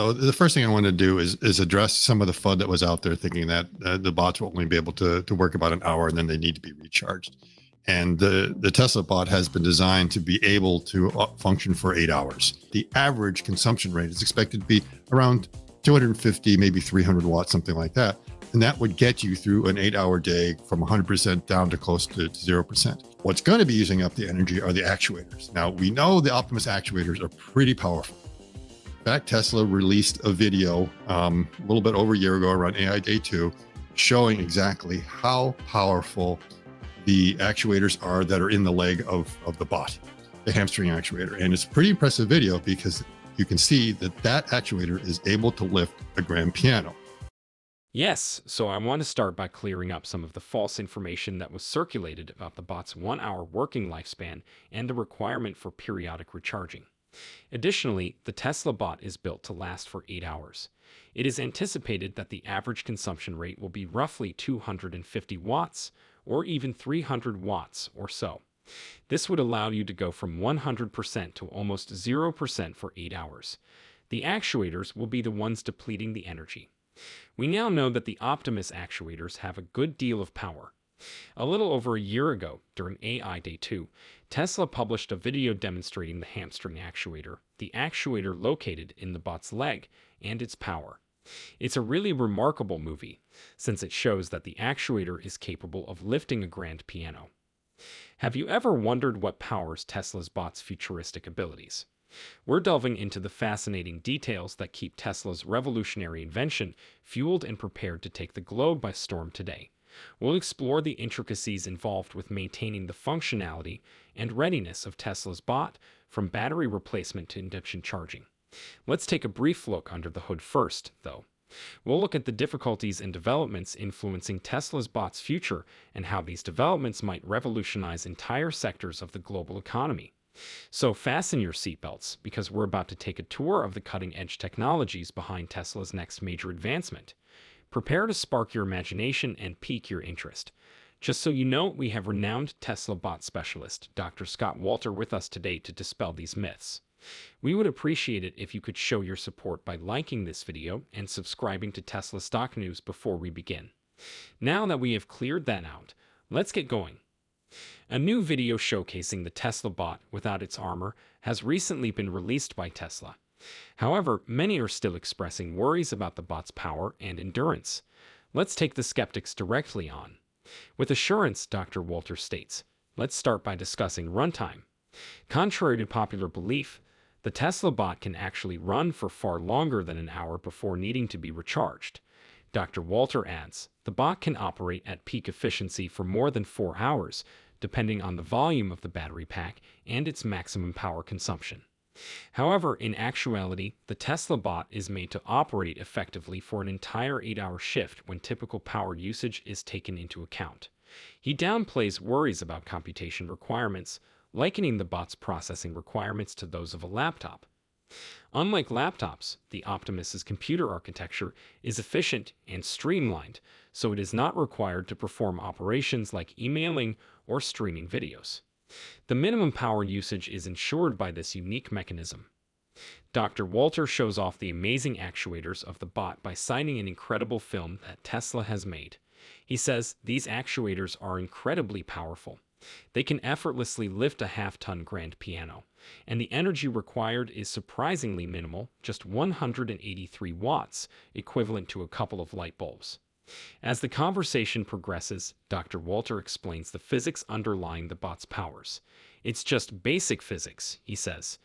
So the first thing I want to do is address some of the FUD that was out there, thinking that the bots will only be able to work about an hour and then they need to be recharged. And the Tesla bot has been designed to be able to function for 8 hours. The average consumption rate is expected to be around 250, maybe 300 watts, something like that. And that would get you through an 8 hour day from 100% down to close to 0%. What's going to be using up the energy are the actuators. Now, we know the Optimus actuators are pretty powerful. In fact, Tesla released a video a little bit over a year ago around AI Day 2 showing exactly how powerful the actuators are that are in the leg of the bot, the hamstring actuator. And it's a pretty impressive video because you can see that that actuator is able to lift a grand piano. Yes, so I want to start by clearing up some of the false information that was circulated about the bot's 1 hour working lifespan and the requirement for periodic recharging. Additionally, the Tesla bot is built to last for 8 hours. It is anticipated that the average consumption rate will be roughly 250 watts, or even 300 watts or so. This would allow you to go from 100% to almost 0% for 8 hours. The actuators will be the ones depleting the energy. We now know that the Optimus actuators have a good deal of power. A little over a year ago, during AI Day 2, Tesla published a video demonstrating the hamstring actuator, the actuator located in the bot's leg, and its power. It's a really remarkable movie, since it shows that the actuator is capable of lifting a grand piano. Have you ever wondered what powers Tesla's bot's futuristic abilities? We're delving into the fascinating details that keep Tesla's revolutionary invention fueled and prepared to take the globe by storm today. We'll explore the intricacies involved with maintaining the functionality and readiness of Tesla's bot, from battery replacement to induction charging. Let's take a brief look under the hood first, though. We'll look at the difficulties and developments influencing Tesla's bot's future and how these developments might revolutionize entire sectors of the global economy. So fasten your seatbelts, because we're about to take a tour of the cutting-edge technologies behind Tesla's next major advancement. Prepare to spark your imagination and pique your interest. Just so you know, we have renowned Tesla bot specialist Dr. Scott Walter with us today to dispel these myths. We would appreciate it if you could show your support by liking this video and subscribing to Tesla Stock News before we begin. Now that we have cleared that out, let's get going. A new video showcasing the Tesla bot without its armor has recently been released by Tesla. However, many are still expressing worries about the bot's power and endurance. Let's take the skeptics directly on. With assurance, Dr. Walter states, let's start by discussing runtime. Contrary to popular belief, the Tesla bot can actually run for far longer than an hour before needing to be recharged. Dr. Walter adds, the bot can operate at peak efficiency for more than 4 hours, depending on the volume of the battery pack and its maximum power consumption. However, in actuality, the Tesla bot is made to operate effectively for an entire 8-hour shift when typical power usage is taken into account. He downplays worries about computation requirements, likening the bot's processing requirements to those of a laptop. Unlike laptops, the Optimus's computer architecture is efficient and streamlined, so it is not required to perform operations like emailing or streaming videos. The minimum power usage is ensured by this unique mechanism. Dr. Walter shows off the amazing actuators of the bot by citing an incredible film that Tesla has made. He says these actuators are incredibly powerful. They can effortlessly lift a half-ton grand piano, and the energy required is surprisingly minimal, just 183 watts, equivalent to a couple of light bulbs. As the conversation progresses, Dr. Walter explains the physics underlying the bot's powers. It's just basic physics, he says.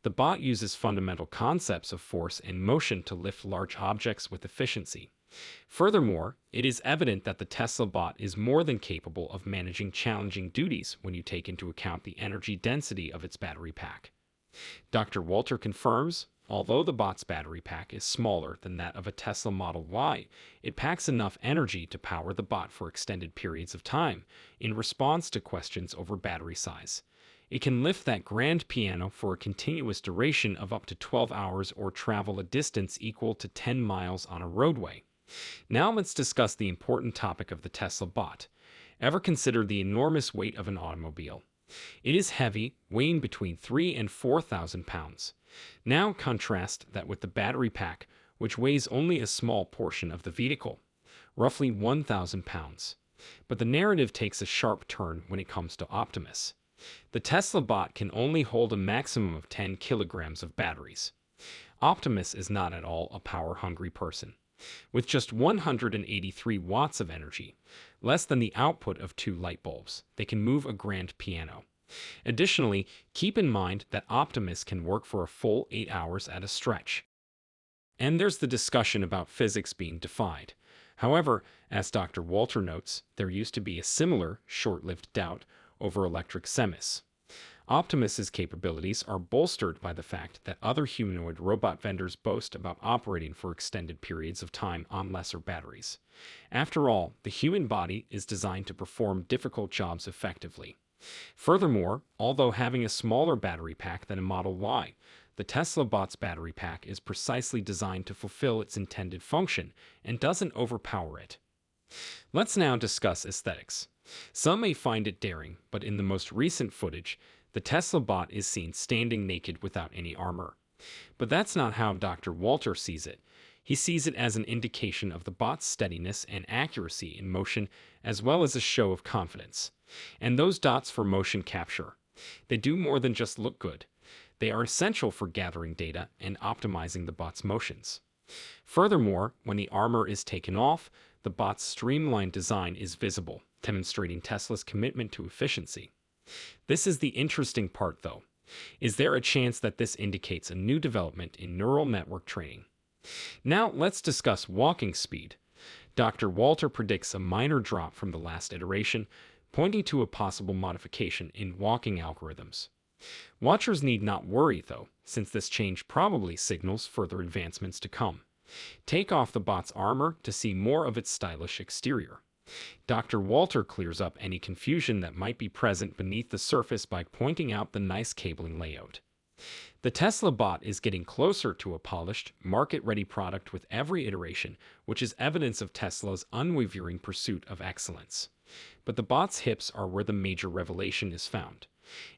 The bot uses fundamental concepts of force and motion to lift large objects with efficiency. Furthermore, it is evident that the Tesla bot is more than capable of managing challenging duties when you take into account the energy density of its battery pack. Dr. Walter confirms, although the bot's battery pack is smaller than that of a Tesla Model Y, it packs enough energy to power the bot for extended periods of time, in response to questions over battery size. It can lift that grand piano for a continuous duration of up to 12 hours or travel a distance equal to 10 miles on a roadway. Now let's discuss the important topic of the Tesla bot. Ever consider the enormous weight of an automobile? It is heavy, weighing between 3,000 and 4,000 pounds. Now contrast that with the battery pack, which weighs only a small portion of the vehicle, roughly 1,000 pounds. But the narrative takes a sharp turn when it comes to Optimus. The Tesla bot can only hold a maximum of 10 kilograms of batteries. Optimus is not at all a power-hungry person. With just 183 watts of energy, less than the output of 2 light bulbs, they can move a grand piano. Additionally, keep in mind that Optimus can work for a full 8 hours at a stretch. And there's the discussion about physics being defied. However, as Dr. Walter notes, there used to be a similar, short-lived doubt over electric semis. Optimus's capabilities are bolstered by the fact that other humanoid robot vendors boast about operating for extended periods of time on lesser batteries. After all, the human body is designed to perform difficult jobs effectively. Furthermore, although having a smaller battery pack than a Model Y, the Tesla bot's battery pack is precisely designed to fulfill its intended function and doesn't overpower it. Let's now discuss aesthetics. Some may find it daring, but in the most recent footage, the Tesla bot is seen standing naked without any armor. But that's not how Dr. Walter sees it. He sees it as an indication of the bot's steadiness and accuracy in motion, as well as a show of confidence. And those dots for motion capture, they do more than just look good. They are essential for gathering data and optimizing the bot's motions. Furthermore, when the armor is taken off, the bot's streamlined design is visible, demonstrating Tesla's commitment to efficiency. This is the interesting part, though. Is there a chance that this indicates a new development in neural network training? Now let's discuss walking speed. Dr. Walter predicts a minor drop from the last iteration, pointing to a possible modification in walking algorithms. Watchers need not worry, though, since this change probably signals further advancements to come. Take off the bot's armor to see more of its stylish exterior. Dr. Walter clears up any confusion that might be present beneath the surface by pointing out the nice cabling layout. The Tesla bot is getting closer to a polished, market-ready product with every iteration, which is evidence of Tesla's unwavering pursuit of excellence. But the bot's hips are where the major revelation is found.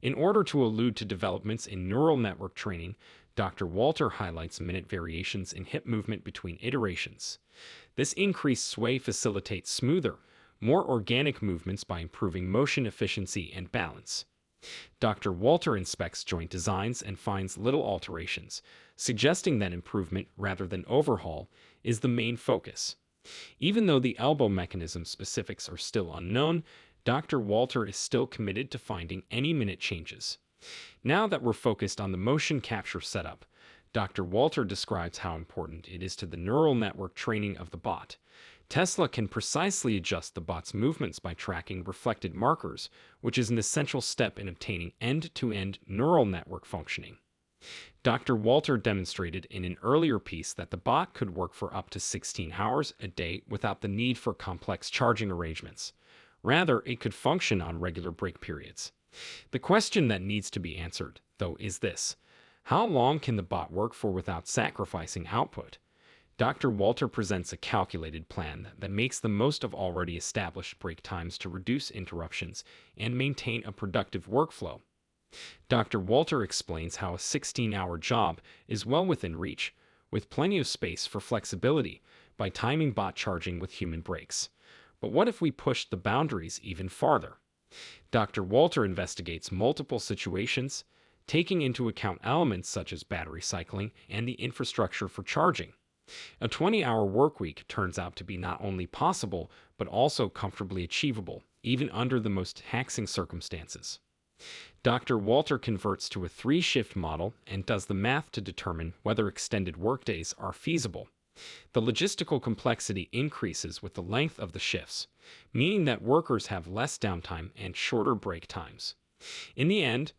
In order to allude to developments in neural network training, Dr. Walter highlights minute variations in hip movement between iterations. This increased sway facilitates smoother, more organic movements by improving motion efficiency and balance. Dr. Walter inspects joint designs and finds little alterations, suggesting that improvement rather than overhaul is the main focus. Even though the elbow mechanism specifics are still unknown, Dr. Walter is still committed to finding any minute changes. Now that we're focused on the motion capture setup, Dr. Walter describes how important it is to the neural network training of the bot. Tesla can precisely adjust the bot's movements by tracking reflected markers, which is an essential step in obtaining end-to-end neural network functioning. Dr. Walter demonstrated in an earlier piece that the bot could work for up to 16 hours a day without the need for complex charging arrangements. Rather, it could function on regular break periods. The question that needs to be answered, though, is this: how long can the bot work for without sacrificing output? Dr. Walter presents a calculated plan that makes the most of already established break times to reduce interruptions and maintain a productive workflow. Dr. Walter explains how a 16-hour job is well within reach, with plenty of space for flexibility, by timing bot charging with human breaks. But what if we pushed the boundaries even farther? Dr. Walter investigates multiple situations, taking into account elements such as battery cycling and the infrastructure for charging. A 20-hour workweek turns out to be not only possible, but also comfortably achievable, even under the most taxing circumstances. Dr. Walter converts to a 3-shift model and does the math to determine whether extended workdays are feasible. The logistical complexity increases with the length of the shifts, meaning that workers have less downtime and shorter break times. In the end,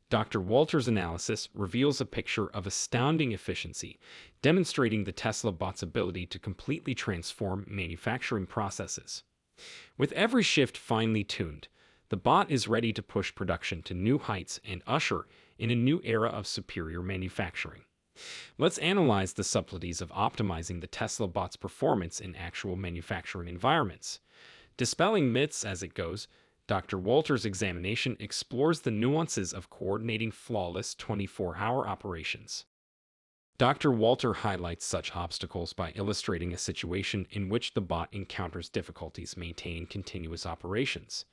Dr. Walter's analysis reveals a picture of astounding efficiency, demonstrating the Tesla bot's ability to completely transform manufacturing processes. With every shift finely tuned, the bot is ready to push production to new heights and usher in a new era of superior manufacturing. Let's analyze the subtleties of optimizing the Tesla bot's performance in actual manufacturing environments. Dispelling myths as it goes, Dr. Walter's examination explores the nuances of coordinating flawless 24-hour operations. Dr. Walter highlights such obstacles by illustrating a situation in which the bot encounters difficulties maintaining continuous operations.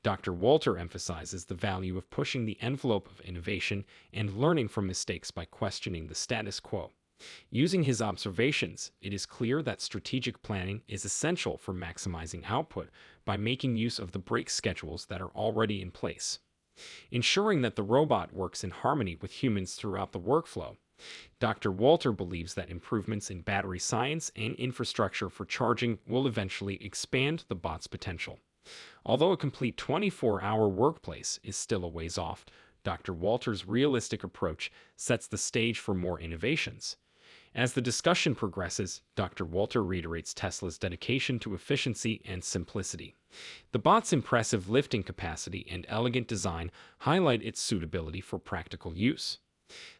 Dr. Walter emphasizes the value of pushing the envelope of innovation and learning from mistakes by questioning the status quo. Using his observations, it is clear that strategic planning is essential for maximizing output by making use of the break schedules that are already in place. Ensuring that the robot works in harmony with humans throughout the workflow. Dr. Walter believes that improvements in battery science and infrastructure for charging will eventually expand the bot's potential. Although a complete 24-hour workplace is still a ways off, Dr. Walter's realistic approach sets the stage for more innovations. As the discussion progresses, Dr. Walter reiterates Tesla's dedication to efficiency and simplicity. The bot's impressive lifting capacity and elegant design highlight its suitability for practical use.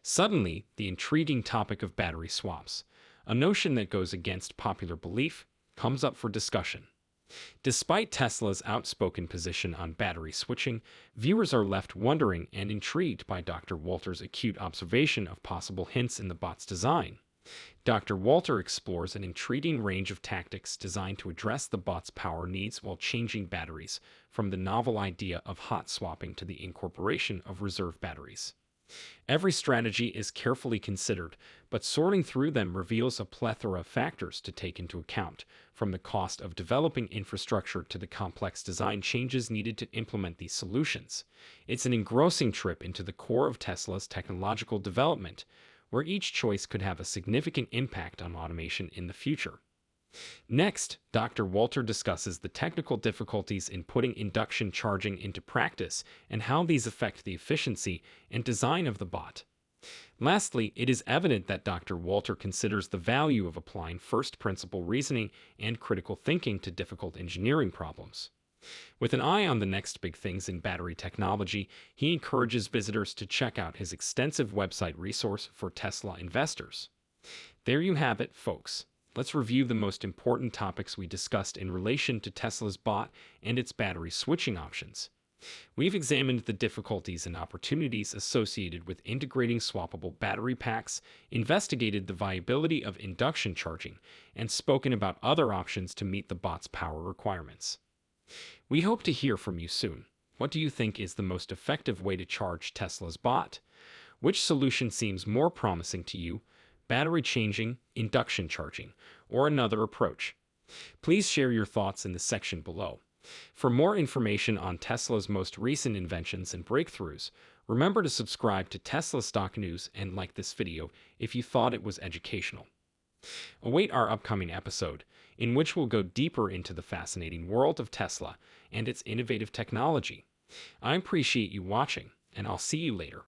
Suddenly, the intriguing topic of battery swaps, a notion that goes against popular belief, comes up for discussion. Despite Tesla's outspoken position on battery switching, viewers are left wondering and intrigued by Dr. Walter's acute observation of possible hints in the bot's design. Dr. Walter explores an intriguing range of tactics designed to address the bot's power needs while changing batteries, from the novel idea of hot swapping to the incorporation of reserve batteries. Every strategy is carefully considered, but sorting through them reveals a plethora of factors to take into account, from the cost of developing infrastructure to the complex design changes needed to implement these solutions. It's an engrossing trip into the core of Tesla's technological development, where each choice could have a significant impact on automation in the future. Next, Dr. Walter discusses the technical difficulties in putting induction charging into practice and how these affect the efficiency and design of the bot. Lastly, it is evident that Dr. Walter considers the value of applying first-principle reasoning and critical thinking to difficult engineering problems. With an eye on the next big things in battery technology, he encourages visitors to check out his extensive website resource for Tesla investors. There you have it, folks. Let's review the most important topics we discussed in relation to Tesla's bot and its battery switching options. We've examined the difficulties and opportunities associated with integrating swappable battery packs, investigated the viability of induction charging, and spoken about other options to meet the bot's power requirements. We hope to hear from you soon. What do you think is the most effective way to charge Tesla's bot? Which solution seems more promising to you? Battery changing, induction charging, or another approach? Please share your thoughts in the section below. For more information on Tesla's most recent inventions and breakthroughs, remember to subscribe to Tesla Stock News and like this video if you thought it was educational. Await our upcoming episode, in which we'll go deeper into the fascinating world of Tesla and its innovative technology. I appreciate you watching, and I'll see you later.